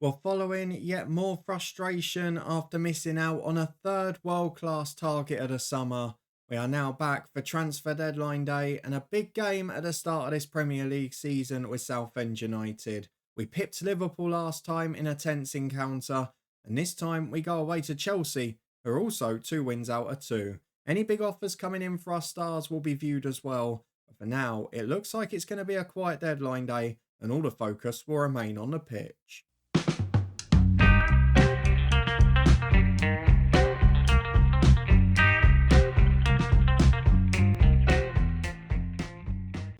Well, following yet more frustration after missing out on a third world class target of the summer, we are now back for transfer deadline day and a big game at the start of this Premier League season with Southend United. We pipped Liverpool last time in a tense encounter, and this time we go away to Chelsea, who are also 2 wins out of two. Any big offers coming in for our stars will be viewed as well, but for now, it looks like it's going to be a quiet deadline day, and all the focus will remain on the pitch.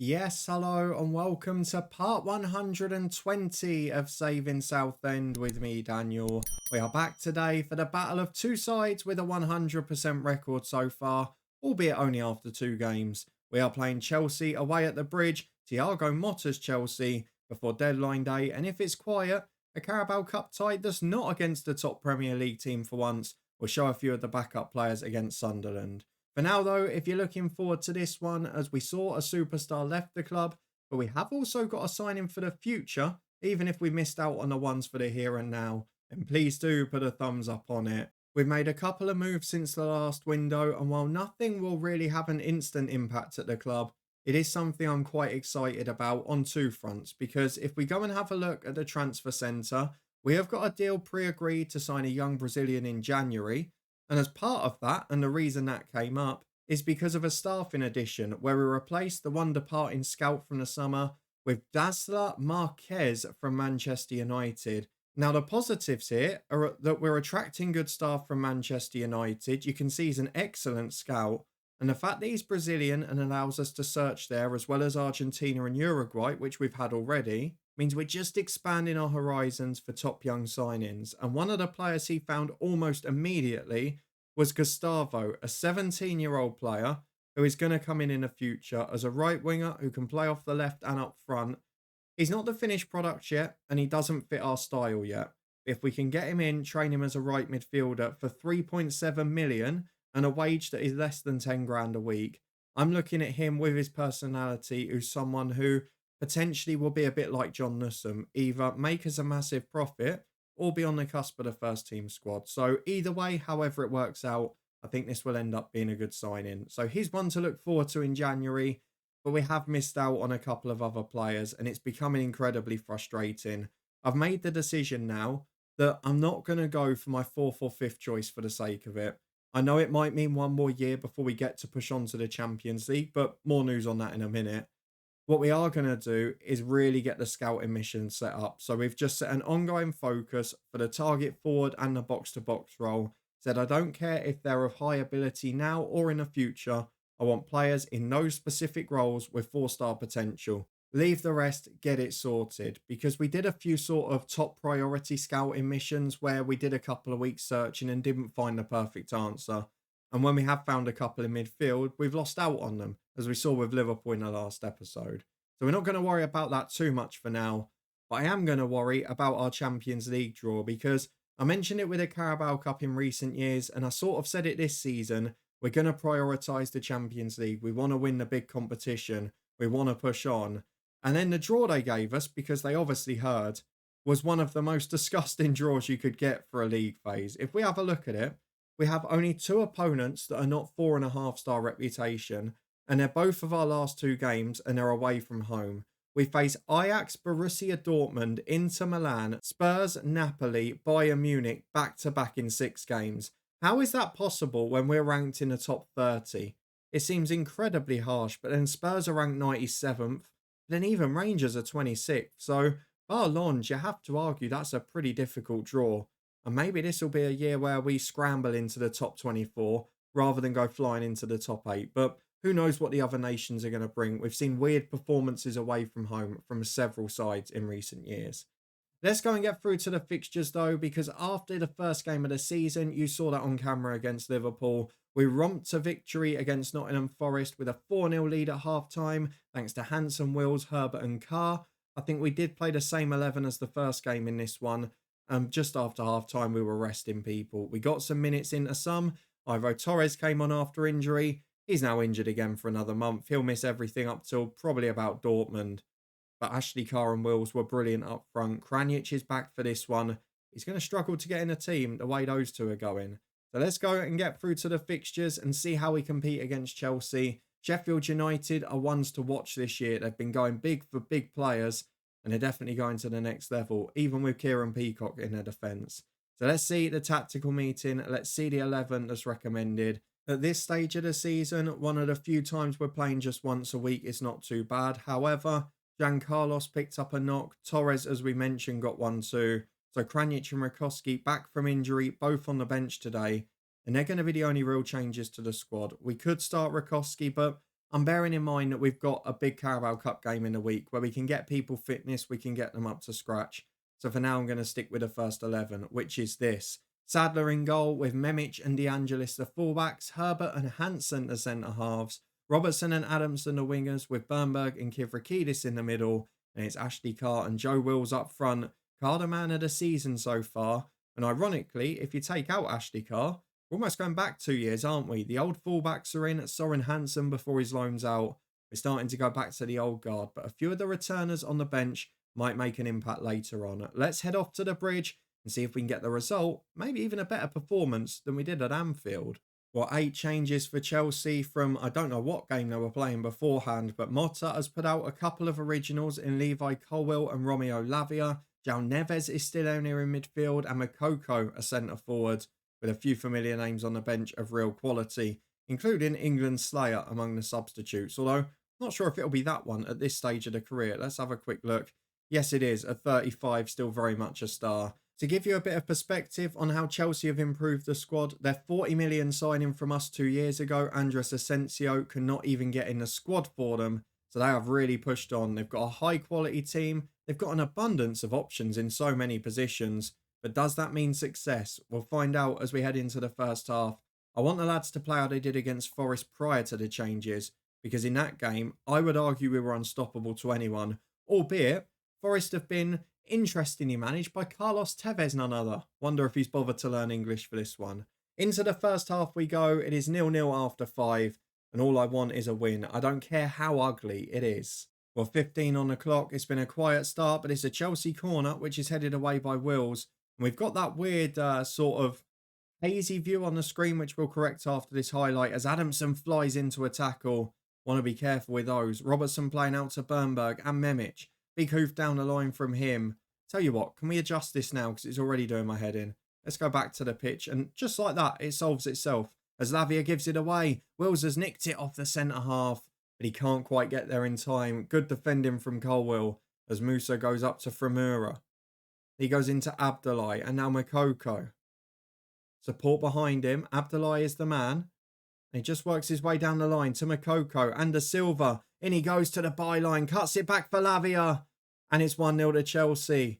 Yes, hello, and welcome to part 120 of Saving Southend with me, Daniel. We are back today for the battle of two sides with a 100% record so far, albeit only after 2 games. We are playing Chelsea away at the Bridge, Thiago Motta's Chelsea, before deadline day, and if it's quiet, a Carabao Cup tie that's not against the top Premier League team for once, will show a few of the backup players against Sunderland. For now, though, if you're looking forward to this one, as we saw a superstar left the club, but we have also got a signing for the future, even if we missed out on the ones for the here and now, then please do put a thumbs up on it. We've made a couple of moves since the last window, and while nothing will really have an instant impact at the club, it is something I'm quite excited about on two fronts, because if we go and have a look at the transfer centre, we have got a deal pre-agreed to sign a young Brazilian in January, and as part of that, and the reason that came up, is because of a staffing addition where we replaced the one departing scout from the summer with Dasla Marquez from Manchester United. Now, the positives here are that we're attracting good staff from Manchester United. You can see he's an excellent scout. And the fact that he's Brazilian and allows us to search there, as well as Argentina and Uruguay, which we've had already, means we're just expanding our horizons for top young signings. And one of the players he found almost immediately was Gustavo, a 17-year-old player who is going to come in the future as a right winger who can play off the left and up front. He's not the finished product yet, and he doesn't fit our style yet. If we can get him in, train him as a right midfielder for 3.7 million and a wage that is less than 10 grand a week, I'm looking at him with his personality, who's someone who potentially will be a bit like John Nussum, either make us a massive profit or be on the cusp of the first team squad. So either way, however it works out, I think this will end up being a good signing. So he's one to look forward to in January, but we have missed out on a couple of other players and it's becoming incredibly frustrating. I've made the decision now that I'm not going to go for my fourth or fifth choice for the sake of it. I know it might mean one more year before we get to push on to the Champions League, but more news on that in a minute. What we are going to do is really get the scouting mission set up. So we've just set an ongoing focus for the target forward and the box to box role. Said I don't care if they're of high ability now or in the future. I want players in those specific roles with 4-star potential. Leave the rest, get it sorted. Because we did a few sort of top priority scouting missions where we did a couple of weeks searching and didn't find the perfect answer. And when we have found a couple in midfield, we've lost out on them, as we saw with Liverpool in the last episode. So we're not going to worry about that too much for now. But I am going to worry about our Champions League draw because I mentioned it with the Carabao Cup in recent years, and I sort of said it this season. We're going to prioritise the Champions League. We want to win the big competition. We want to push on. And then the draw they gave us, because they obviously heard, was one of the most disgusting draws you could get for a league phase. If we have a look at it, we have only two opponents that are not 4.5-star reputation, and they're both of our last 2 games, and they're away from home. We face Ajax, Borussia Dortmund, Inter Milan, Spurs, Napoli, Bayern Munich back to back in 6 games. How is that possible when we're ranked in the top 30? It seems incredibly harsh, but then Spurs are ranked 97th, then even Rangers are 26th. So, bar Lons, you have to argue that's a pretty difficult draw. And maybe this will be a year where we scramble into the top 24 rather than go flying into the top 8. But who knows what the other nations are going to bring. We've seen weird performances away from home from several sides in recent years. Let's go and get through to the fixtures though, because after the first game of the season, you saw that on camera against Liverpool. We romped to victory against Nottingham Forest with a 4-0 lead at half-time, thanks to Hanson, Wills, Herbert and Carr. I think we did play the same 11 as the first game in this one. Just after half-time, we were resting people. We got some minutes into some. Ivo Torres came on after injury. He's now injured again for another month. He'll miss everything up till probably about Dortmund. but Ashley Carr and Wills were brilliant up front. Kranic is back for this one. He's going to struggle to get in a team the way those two are going. So let's go and get through to the fixtures and see how we compete against Chelsea. Sheffield United are ones to watch this year. They've been going big for big players, and they're definitely going to the next level, even with Kieran Peacock in their defence. So let's see the tactical meeting. Let's see the 11 that's recommended. At this stage of the season, one of the few times we're playing just once a week is not too bad. However, Jan Carlos picked up a knock. Torres, as we mentioned, got one too. So Kranic and Rakowski back from injury, both on the bench today. And they're going to be the only real changes to the squad. We could start Rakowski, but I'm bearing in mind that we've got a big Carabao Cup game in a week where we can get people fitness, we can get them up to scratch. So for now, I'm going to stick with the first 11, which is this. Sadler in goal with Memic and De Angelis the fullbacks, Herbert and Hansen the centre-halves, Robertson and Adamson the wingers with Bernberg and Kivrakidis in the middle, and it's Ashley Carr and Joe Wills up front. Carr the man of the season so far, and ironically, if you take out Ashley Carr, we're almost going back 2 years, aren't we? The old fullbacks are in, Soren Hansen before his loans out. We're starting to go back to the old guard, but a few of the returners on the bench might make an impact later on. Let's head off to the bridge and see if we can get the result, maybe even a better performance than we did at Anfield. Well, 8 changes for Chelsea from, I don't know what game they were playing beforehand, but Motta has put out a couple of originals in Levi Colwill and Romeo Lavia. João Neves is still only in midfield, and Makoko a centre forward, with a few familiar names on the bench of real quality, including England's Slayer among the substitutes, although not sure if it'll be that one at this stage of the career. Let's have a quick look. Yes, it is. At 35, still very much a star. To give you a bit of perspective on how Chelsea have improved the squad, their 40 million signing from us 2 years ago, Andres Asensio, could not even get in the squad for them. So they have really pushed on. They've got a high quality team. They've got an abundance of options in so many positions. But does that mean success? We'll find out as we head into the first half. I want the lads to play how they did against Forest prior to the changes, because in that game, I would argue we were unstoppable to anyone, albeit Forest have been interestingly managed by Carlos Tevez, none other. Wonder if he's bothered to learn English for this one. Into the first half we go. It is 0-0 after 5, and all I want is a win. I don't care how ugly it is. Well, 15 on the clock. It's been a quiet start, but it's a Chelsea corner, which is headed away by Wills. And we've got that weird sort of hazy view on the screen, which we'll correct after this highlight, as Adamson flies into a tackle. Want to be careful with those. Robertson playing out to Bernberg and Memic. Big hoof down the line from him. Tell you what, can we adjust this now? Because it's already doing my head in. Let's go back to the pitch. And just like that, it solves itself. As Lavia gives it away. Wills has nicked it off the centre half, but he can't quite get there in time. Good defending from Colwill as Musa goes up to Framura. He goes into Abdullahi and now Makoko. Support behind him. Abdullahi is the man. And he just works his way down the line to Makoko and De Silva. In he goes to the byline. Cuts it back for Lavia. And it's 1-0 to Chelsea.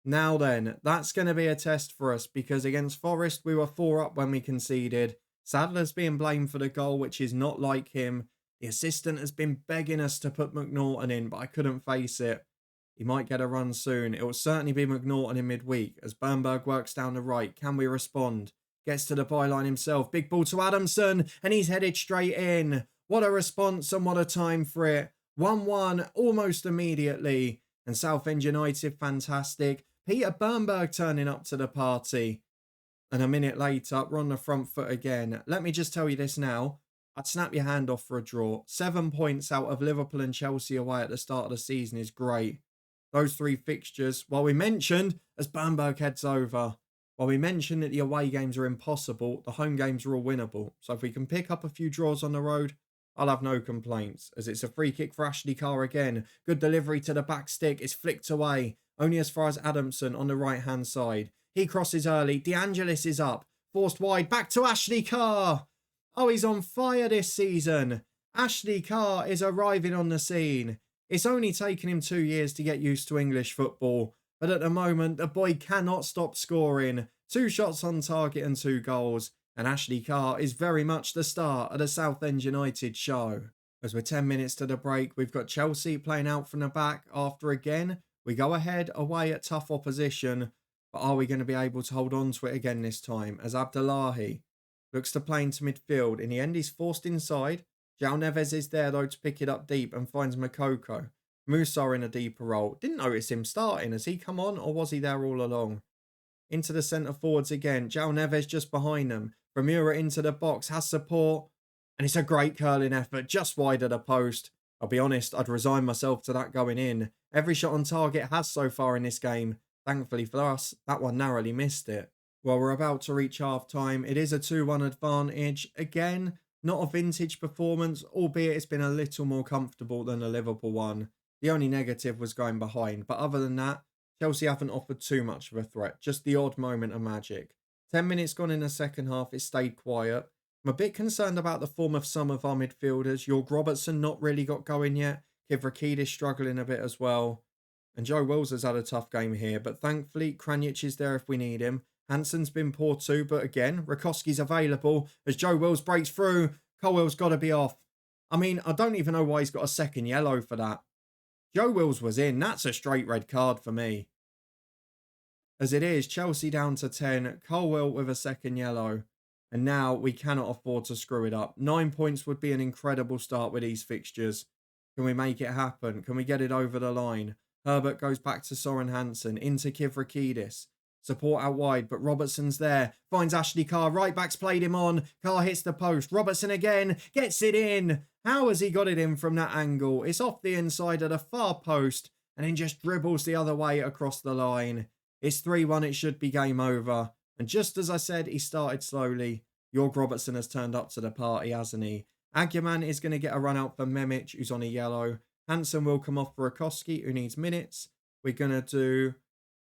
Now then, that's going to be a test for us because against Forest, we were 4 up when we conceded. Sadler's being blamed for the goal, which is not like him. The assistant has been begging us to put McNaughton in, but I couldn't face it. He might get a run soon. It will certainly be McNaughton in midweek as Bernberg works down the right. Can we respond? Gets to the byline himself. Big ball to Adamson and he's headed straight in. What a response and what a time for it. 1-1 almost immediately. And Southend United, fantastic. Peter Bernberg turning up to the party. And a minute later, we're on the front foot again. Let me just tell you this now. I'd snap your hand off for a draw. 7 points out of Liverpool and Chelsea away at the start of the season is great. Those 3 fixtures, while we mentioned, as Bernberg heads over, while we mentioned that the away games are impossible, the home games are all winnable. So if we can pick up a few draws on the road, I'll have no complaints, as it's a free kick for Ashley Carr again. Good delivery to the back stick. It's flicked away, only as far as Adamson on the right-hand side. He crosses early. De Angelis is up. Forced wide. Back to Ashley Carr. Oh, he's on fire this season. Ashley Carr is arriving on the scene. It's only taken him 2 years to get used to English football, but at the moment, the boy cannot stop scoring. 2 shots on target and 2 goals. And Ashley Carr is very much the star of the Southend United show. As we're 10 minutes to the break, we've got Chelsea playing out from the back after again. We go ahead away at tough opposition, but are we going to be able to hold on to it again this time? As Abdullahi looks to play into midfield. In the end, he's forced inside. João Neves is there though to pick it up deep and finds Makoko. Musa in a deeper role. Didn't notice him starting. Has he come on or was he there all along? Into the centre forwards again. João Neves just behind them. Vermeer into the box. Has support. And it's a great curling effort. Just wide of the post. I'll be honest, I'd resign myself to that going in. Every shot on target has so far in this game. Thankfully for us, that one narrowly missed it. Well, we're about to reach half-time. It is a 2-1 advantage. Again, not a vintage performance, albeit it's been a little more comfortable than the Liverpool one. The only negative was going behind. But other than that, Chelsea haven't offered too much of a threat. Just the odd moment of magic. 10 minutes gone in the second half. It stayed quiet. I'm a bit concerned about the form of some of our midfielders. Jorg Robertson not really got going yet. Kivrakidis struggling a bit as well. And Joe Wills has had a tough game here. But thankfully, Kranic is there if we need him. Hansen's been poor too. But again, Rakowski's available. As Joe Wills breaks through, Colwell's got to be off. I mean, I don't even know why he's got a second yellow for that. Joe Wills was in. That's a straight red card for me. As it is, Chelsea down to 10. Colwell with a second yellow. And now we cannot afford to screw it up. 9 points would be an incredible start with these fixtures. Can we make it happen? Can we get it over the line? Herbert goes back to Soren Hansen. Into Kivrakidis. Support out wide, but Robertson's there. Finds Ashley Carr. Right back's played him on. Carr hits the post. Robertson again. Gets it in. How has he got it in from that angle? It's off the inside of the far post. And then just dribbles the other way across the line. It's 3-1. It should be game over. And just as I said, he started slowly. Jorg Robertson has turned up to the party, hasn't he? Aguiman is going to get a run out for Memic, who's on a yellow. Hansen will come off for Rakowski, who needs minutes. We're going to do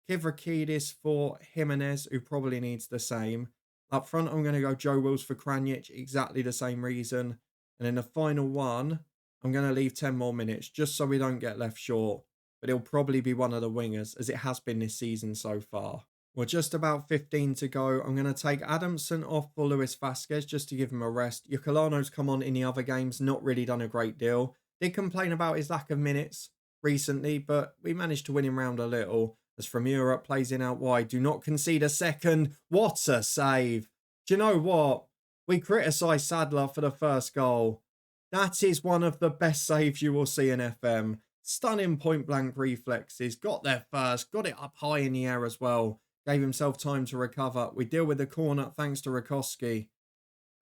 Kivrakidis for Jimenez, who probably needs the same. Up front, I'm going to go Joe Wills for Kranic, exactly the same reason. And in the final one, I'm going to leave 10 more minutes, just so we don't get left short. But he'll probably be one of the wingers, as it has been this season so far. We're just about 15 to go. I'm going to take Adamson off for Luis Vasquez just to give him a rest. Yocolano's come on in the other games, not really done a great deal. Did complain about his lack of minutes recently, but we managed to win him round a little. As from Europe plays in out wide. Do not concede a second. What a save. Do you know what? We criticised Sadler for the first goal. That is one of the best saves you will see in FM. Stunning point blank reflexes. Got there first. Got it up high in the air as well. Gave himself time to recover. We deal with the corner thanks to Rakowski.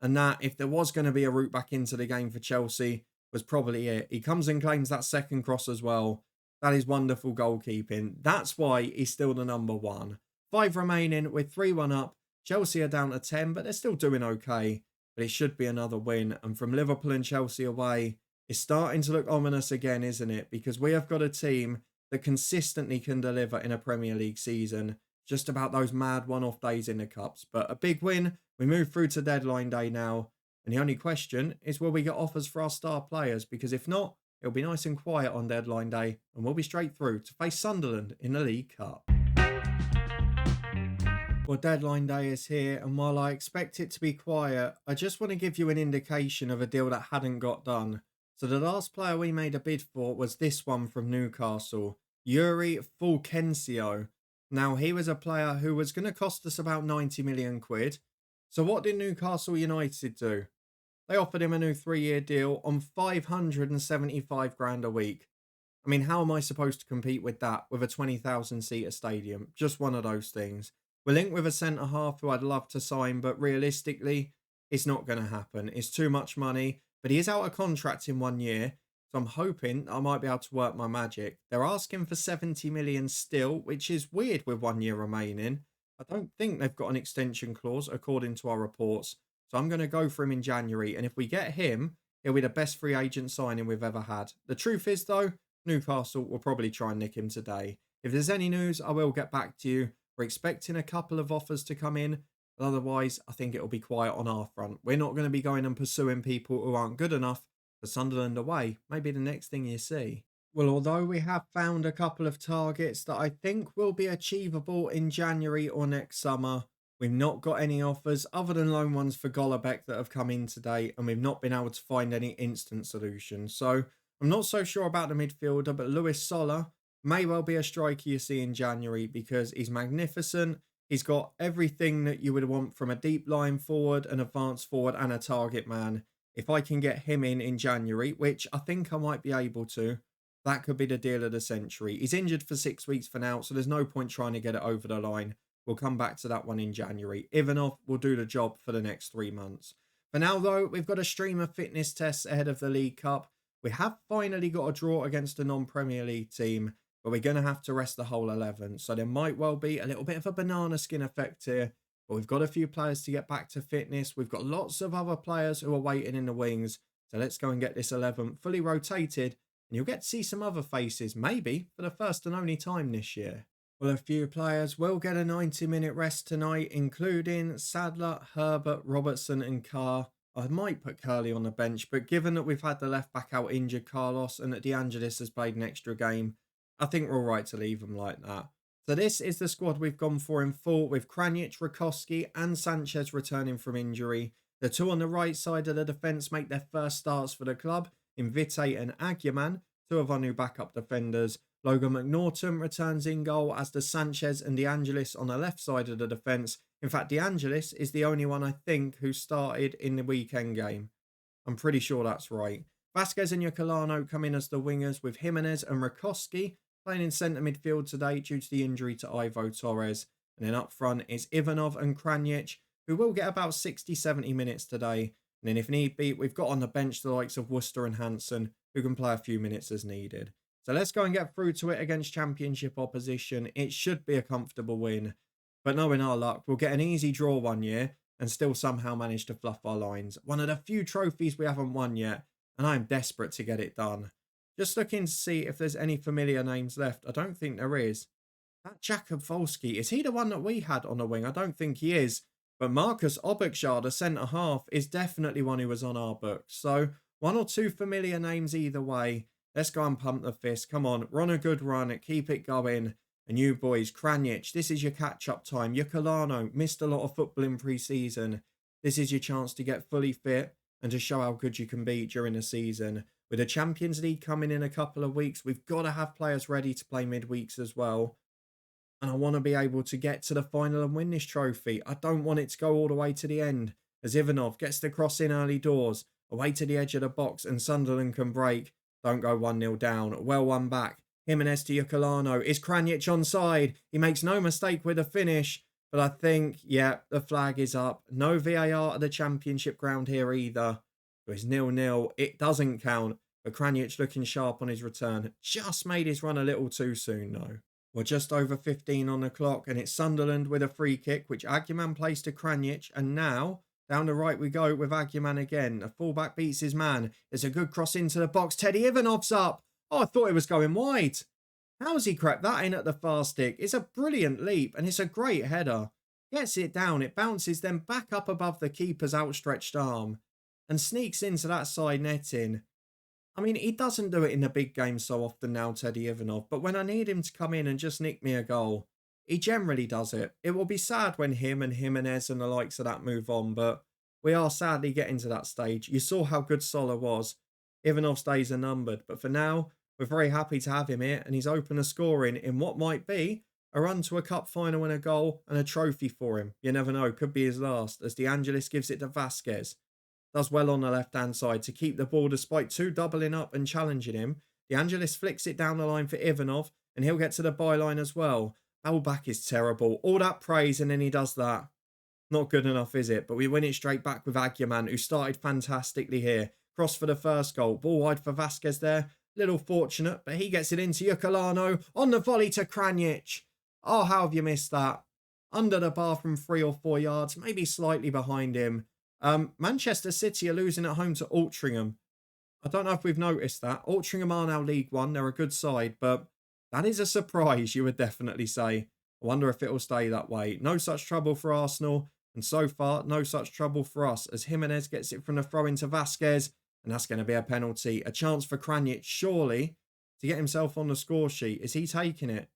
And that, if there was going to be a route back into the game for Chelsea, was probably it. He comes and claims that second cross as well. That is wonderful goalkeeping. That's why he's still the number one. 5 remaining with 3-1 up. Chelsea are down to 10, but they're still doing okay. But it should be another win. And from Liverpool and Chelsea away, it's starting to look ominous again, isn't it? Because we have got a team that consistently can deliver in a Premier League season. Just about those mad one-off days in the Cups. But a big win. We move through to deadline day now. And the only question is, will we get offers for our star players? Because if not, it'll be nice and quiet on deadline day. And we'll be straight through to face Sunderland in the League Cup. Well, deadline day is here. And while I expect it to be quiet, I just want to give you an indication of a deal that hadn't got done. So the last player we made a bid for was this one from Newcastle. Yuri Fulgencio. Now, he was a player who was going to cost us about 90 million quid. So what did Newcastle United do? They offered him a new 3-year deal on 575 grand a week. I mean, how am I supposed to compete with that with a 20,000 seater stadium? Just one of those things. We're linked with a centre-half who I'd love to sign, but realistically, it's not going to happen. It's too much money, but he is out of contract in 1 year. So I'm hoping I might be able to work my magic. They're asking for 70 million still, which is weird with 1 year remaining. I don't think they've got an extension clause according to our reports. So I'm going to go for him in January. And if we get him, he'll be the best free agent signing we've ever had. The truth is though, Newcastle will probably try and nick him today. If there's any news, I will get back to you. We're expecting a couple of offers to come in. But otherwise, I think it'll be quiet on our front. We're not going to be going and pursuing people who aren't good enough. For Sunderland away, maybe the next thing you see. Well, although we have found a couple of targets that I think will be achievable in January or next summer, we've not got any offers other than loan ones for Golombek that have come in today, and we've not been able to find any instant solutions. So I'm not so sure about the midfielder, but Luis Sola may well be a striker you see in January because he's magnificent. He's got everything that you would want from a deep line forward, an advanced forward, and a target man. If I can get him in January, which I think I might be able to, That could be the deal of the century. He's injured for 6 weeks for now, so there's no point trying to get it over the line. We'll come back to that one in January. Ivanov will do the job for the next 3 months. For now, though, we've got a stream of fitness tests ahead of the League Cup. We have finally got a draw against a non-Premier League team, but we're going to have to rest the whole 11. So there might well be a little bit of a banana skin effect here. But we've got a few players to get back to fitness. We've got lots of other players who are waiting in the wings. So let's go and get this 11 fully rotated. And you'll get to see some other faces, maybe for the first and only time this year. Well, a few players will get a 90-minute rest tonight, including Sadler, Herbert, Robertson and Carr. I might put Curley on the bench, but given that we've had the left-back out injured, Carlos, and that De Angelis has played an extra game, I think we're all right to leave them like that. So this is the squad we've gone for in full, with Kranic, Rakowski and Sanchez returning from injury. The two on the right side of the defence make their first starts for the club, in Vite and Aguiman, two of our new backup defenders. Logan McNaughton returns in goal, as does Sanchez and De Angelis on the left side of the defence. In fact, De Angelis is the only one, I think, who started in the weekend game. I'm pretty sure that's right. Vasquez and Yocolano come in as the wingers, with Jimenez and Rakowski playing in centre midfield today due to the injury to Ivo Torres. And then up front is Ivanov and Kranic, who will get about 60-70 minutes today. And then if need be, we've got on the bench the likes of Worcester and Hansen, who can play a few minutes as needed. So let's go and get through to it against championship opposition. It should be a comfortable win. But knowing our luck, we'll get an easy draw one year and still somehow manage to fluff our lines. One of the few trophies we haven't won yet, and I'm desperate to get it done. Just looking to see if there's any familiar names left. I don't think there is. That Jakub Volsky, is he the one that we had on the wing? I don't think he is. But Marcus Obakjar, the centre-half, is definitely one who was on our books. So one or two familiar names either way. Let's go and pump the fist. Come on, run a good run. Keep it going. And you boys, Kranic, this is your catch-up time. Yocolano missed a lot of football in pre-season. This is your chance to get fully fit and to show how good you can be during the season. With the Champions League coming in a couple of weeks, we've got to have players ready to play midweeks as well. And I want to be able to get to the final and win this trophy. I don't want it to go all the way to the end, as Ivanov gets the cross in early doors, away to the edge of the box, and Sunderland can break. Don't go 1-0 down. Well won back. Jimenez to Yocolano. Is Kranic onside? He makes no mistake with the finish. But I think, yeah, the flag is up. No VAR at the championship ground here either. So it's 0-0. It doesn't count. But Kranic looking sharp on his return. Just made his run a little too soon, though. We're just over 15 on the clock, and it's Sunderland with a free kick, which Aguiman plays to Kranic. And now, down the right we go with Aguiman again. The fullback beats his man. There's a good cross into the box. Teddy Ivanov's up. Oh, I thought it was going wide. How's he crept that in at the far stick? It's a brilliant leap, and it's a great header. Gets it down, it bounces then back up above the keeper's outstretched arm and sneaks into that side netting. I mean, he doesn't do it in the big games so often now, Teddy Ivanov, but when I need him to come in and just nick me a goal, he generally does it. It will be sad when him and Jimenez and the likes of that move on, but we are sadly getting to that stage. You saw how good Sola was. Ivanov's days are numbered, but for now, we're very happy to have him here, and he's open to scoring in what might be a run to a cup final and a goal and a trophy for him. You never know, could be his last, as De Angelis gives it to Vasquez. Does well on the left-hand side to keep the ball despite two doubling up and challenging him. De Angelis flicks it down the line for Ivanov, and he'll get to the byline as well. Our back is terrible. All that praise, and then he does that. Not good enough, is it? But we win it straight back with Aguiman, who started fantastically here. Cross for the first goal. Ball wide for Vasquez there. Little fortunate, but he gets it into Yocolano. On the volley to Kranic. Oh, how have you missed that? Under the bar from 3 or 4 yards, maybe slightly behind him. Manchester City are losing at home to Altrincham. I don't know if we've noticed that. Altrincham are now League One. They're a good side, but that is a surprise, you would definitely say. I wonder if it will stay that way. No such trouble for Arsenal. And so far, no such trouble for us, as Jimenez gets it from the throw into Vasquez. And that's going to be a penalty. A chance for Kranic, surely, to get himself on the score sheet. Is he taking it?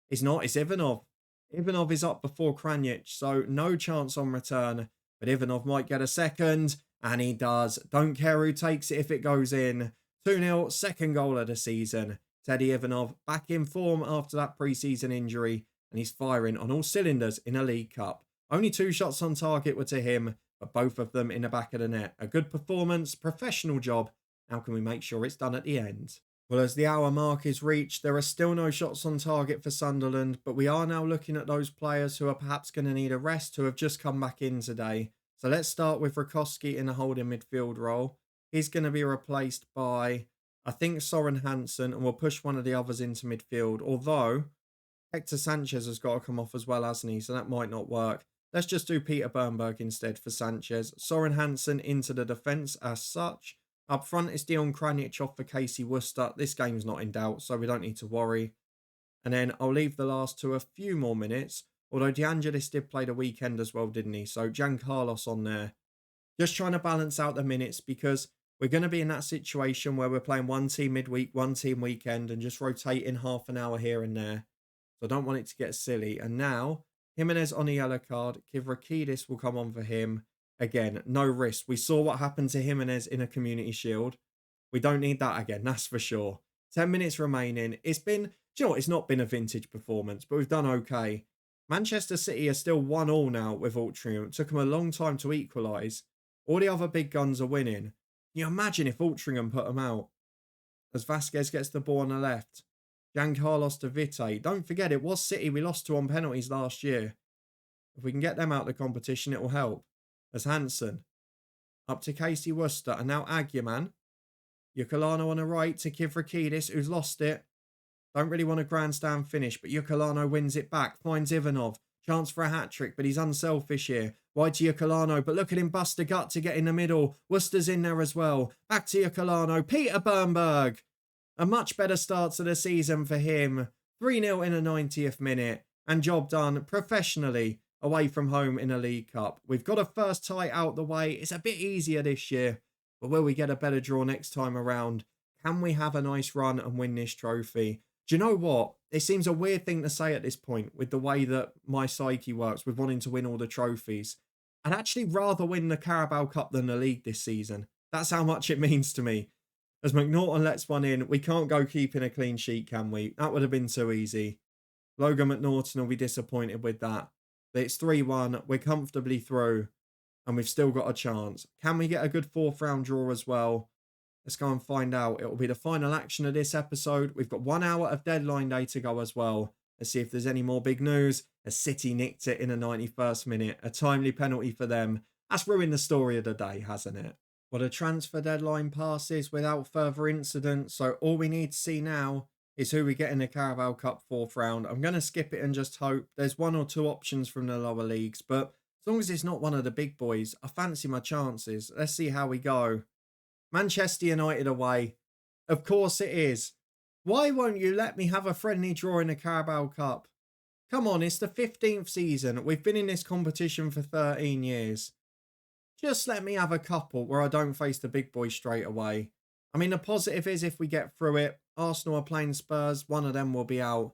It's not. It's Ivanov. Ivanov is up before Kranic, so no chance on return. But Ivanov might get a second, and he does. Don't care who takes it if it goes in. 2-0, second goal of the season. Teddy Ivanov back in form after that pre-season injury, and he's firing on all cylinders in a League Cup. Only 2 shots on target were to him, but both of them in the back of the net. A good performance, professional job. How can we make sure it's done at the end? Well, as the hour mark is reached, there are still no shots on target for Sunderland, but we are now looking at those players who are perhaps going to need a rest who have just come back in today. So let's start with Rakowski in a holding midfield role. He's going to be replaced by, I think, Soren Hansen, and we'll push one of the others into midfield. Although, Hector Sanchez has got to come off as well, hasn't he? So that might not work. Let's just do Peter Bernberg instead for Sanchez. Soren Hansen into the defence as such. Up front is Dion Kranic off for Casey Worcester. This game's not in doubt, so we don't need to worry. And then I'll leave the last two a few more minutes. Although DeAngelis did play the weekend as well, didn't he? So Jan Carlos on there. Just trying to balance out the minutes because we're going to be in that situation where we're playing one team midweek, one team weekend, and just rotating half an hour here and there. So I don't want it to get silly. And now, Jimenez on a yellow card. Kivrakidis will come on for him. Again, no risk. We saw what happened to Jimenez in a Community Shield. We don't need that again, that's for sure. 10 minutes remaining. It's been, do you know what? It's not been a vintage performance, but we've done okay. Manchester City are still 1-1 now with Altrincham. It took them a long time to equalise. All the other big guns are winning. Can you imagine if Altrincham put them out? As Vasquez gets the ball on the left. Jan Carlos de Vite. Don't forget, it was City we lost to on penalties last year. If we can get them out of the competition, it will help. As Hansen. Up to Casey Worcester. And now Aguiman. Yukalano on the right to Kivrakidis, who's lost it. Don't really want a grandstand finish, but Yukalano wins it back. Finds Ivanov. Chance for a hat-trick, but he's unselfish here. Wide to Yukalano, but look at him bust a gut to get in the middle. Worcester's in there as well. Back to Yukalano. Peter Bernberg. A much better start to the season for him. 3-0 in the 90th minute. And job done professionally away from home in a League Cup. We've got a first tie out the way. It's a bit easier this year. But will we get a better draw next time around? Can we have a nice run and win this trophy? Do you know what? It seems a weird thing to say at this point with the way that my psyche works with wanting to win all the trophies. I'd actually rather win the Carabao Cup than the league this season. That's how much it means to me. As McNaughton lets one in, we can't go keeping a clean sheet, can we? That would have been too easy. Logan McNaughton will be disappointed with that. But it's 3-1. We're comfortably through. And we've still got a chance. Can we get a good fourth round draw as well? Let's go and find out. It will be the final action of this episode. We've got 1 hour of deadline day to go as well. Let's see if there's any more big news. As City nicked it in the 91st minute. A timely penalty for them. That's ruined the story of the day, hasn't it? Well, the transfer deadline passes without further incident. So all we need to see now is who we get in the Carabao Cup fourth round. I'm going to skip it and just hope. There's 1 or 2 options from the lower leagues. But as long as it's not one of the big boys, I fancy my chances. Let's see how we go. Manchester United away. Of course it is. Why won't you let me have a friendly draw in the Carabao Cup? Come on, it's the 15th season. We've been in this competition for 13 years. Just let me have a couple where I don't face the big boys straight away. I mean, the positive is if we get through it, Arsenal are playing Spurs, one of them will be out.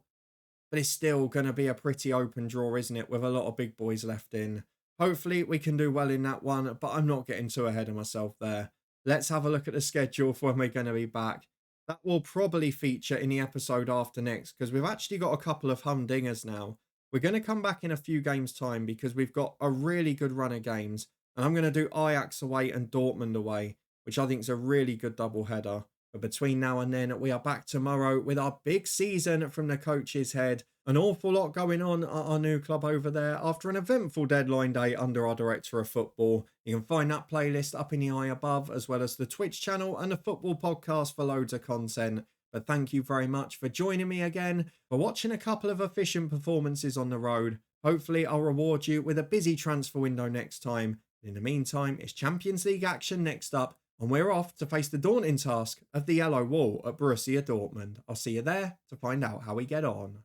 But it's still going to be a pretty open draw, isn't it, with a lot of big boys left in. Hopefully we can do well in that one, but I'm not getting too ahead of myself there. Let's have a look at the schedule for when we're going to be back. That will probably feature in the episode after next because we've actually got a couple of humdingers now. We're going to come back in a few games' time because we've got a really good run of games. And I'm going to do Ajax away and Dortmund away, which I think is a really good double header. But between now and then, we are back tomorrow with our big season from the coach's head. An awful lot going on at our new club over there after an eventful deadline day under our director of football. You can find that playlist up in the eye above, as well as the Twitch channel and the football podcast for loads of content. But thank you very much for joining me again, for watching a couple of efficient performances on the road. Hopefully I'll reward you with a busy transfer window next time. In the meantime, it's Champions League action next up, and we're off to face the daunting task of the Yellow Wall at Borussia Dortmund. I'll see you there to find out how we get on.